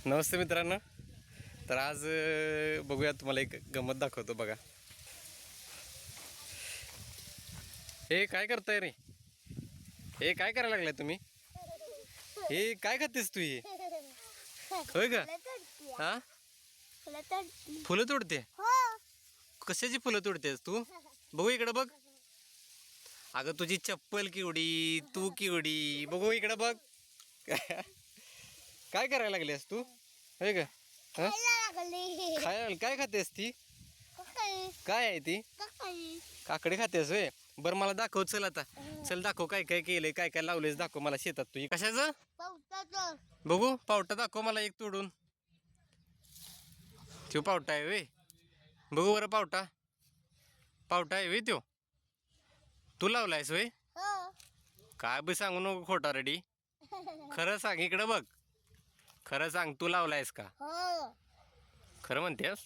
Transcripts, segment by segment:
नमस्ते मित्रांनो. तर आज बघूया, तुम्हाला एक गंमत दाखवतो बघा. हे काय करताय रे? हे काय करायला लागलाय तुम्ही? हे काय खातेस तू? हे होय का? हा, फुलं तोडते? कशाची फुलं तोडतेस तू? बघू इकडं बघ. अगं तुझी चप्पल केवढी, तू केवढी, बघू इकडं बघ. काय करायला लागलीस तू? होय का? खायला काय खातेस ती? काय आहे ती? काकडे खातेस होय? बरं मला दाखव, चल आता. चल दाखव काय काय केलंय, काय काय लावलेस, दाखव मला शेतात. तुझी कशाचं? बघू पावटा दाखव मला एक तोडून. तो पावटा आहे वे? बघू बरं. पावटा पावटा आहे वे तो? तू लावलायस होय? काय बी सांगू नको खोटा रेडी. खरं सांग, इकडं बघ. खरं सांग, तू लावलायस का? खरं म्हणतेस?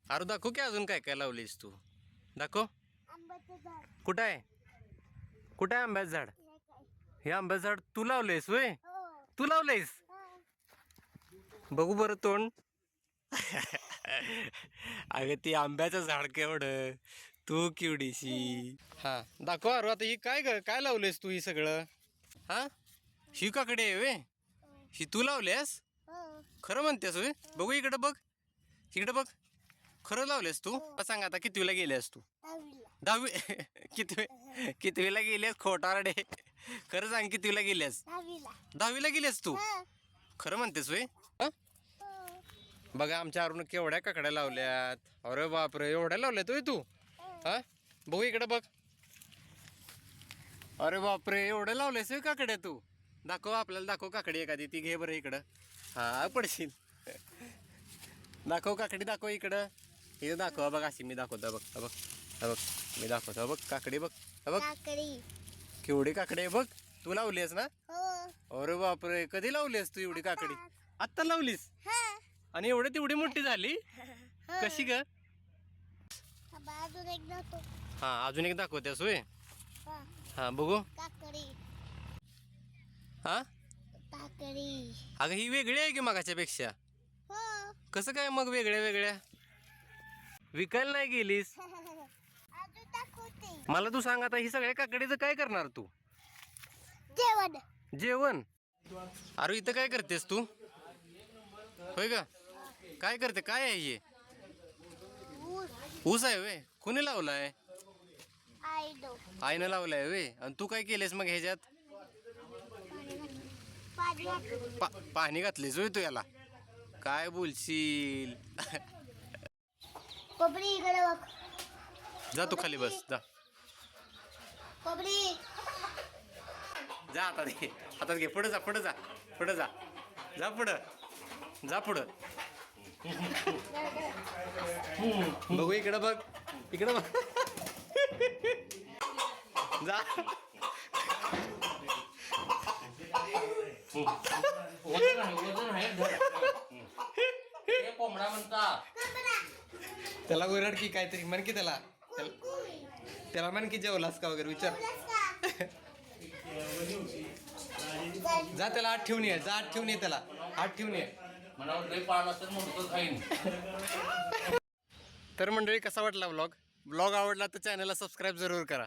अरे दाखव की अजून काय काय लावलीस तू. दाखव. कुठं आहे? कुठं आहे आंब्याचं झाड? हे आंब्याचं झाड तू लावलंयस होय? तू लावलंयस? बघू बरं तोंड. अगं ती आंब्याचं झाड केवढं, तू केवढीशी. हा दाखव. अरे आता ही काय लावलेस तू ही सगळं? हा, ही काकडी आहे वे? ही तू लावलेस? खरं म्हणतेस होय? बघू इकडं बघ, इकडं बघ. खरं लावलेस तू? सांग आता, कितवीला गेलेस तू? 10वी. कितवीला गेलेस खोटारडे? खरं सांग, कितवीला गेलेस? 10वीला गेलेस तू? खरं म्हणतेस होय? बघा आमच्या अरुण केवढ्या काकड्या लावल्यात. अरे बापरे, एवढ्या लावल्यात होय तू? हा, बघू इकडं बघ. अरे बापरे, एवढं लावलेस होय काकड्या तू? दाखव आपल्याला, दाखव काकडी एखादी. ती घे बरं इकडं. हा पडशील. दाखव काकडी, दाखव इकडं. हे दाखव बघ, अशी मी दाखवतो बघ. बघ बघ, मी दाखवतो बघ काकडी. बघ बघ केवढी काकडी आहे बघ. तू लावलीस ना? अरे बापरे, कधी लावलीस तू एवढी काकडी? आत्ता लावलीस? आणि तेवढी मोठी झाली कशी ग? हा, अजून एक दाखवतेस होय? हा बघू. हा, अगं ही वेगळी आहे की मगाच्या पेक्षा. कसं काय मग वेगळ्या वेगळ्या? विकायला नाही गेलीस? मला तू सांग आता, ही सगळ्या काकडीचं काय करणार तू? जेवण. अरे इथं काय करतेस तू? होय का? काय करते? काय आहे हे? ऊस आहे वे? कोणी लावलाय? आईनं लावलाय वे? आणि तू काय केलेस मग ह्याच्यात? पाणी घातलीस होय तू याला? काय बोलशील? जा तू खाली बस, जा. जा आता घे, हातात घे. पुढे जा, पुढे जा, पुढे जा. जा पुढं, जा पुढं. बघू इकडं बघ, इकडं बघ. जा. कोंबडा म्हणता त्याला. ओरड की काहीतरी म्हण की त्याला. त्याला म्हण की जेवलास का वगैरे विचार. जा त्याला आत ठेवून ये. जा आत ठेवून ये त्याला. आत ठेवून ये. तर मंडळी, कसा वाटला व्लॉग आवडला तर चॅनलला सबस्क्राईब जरूर करा.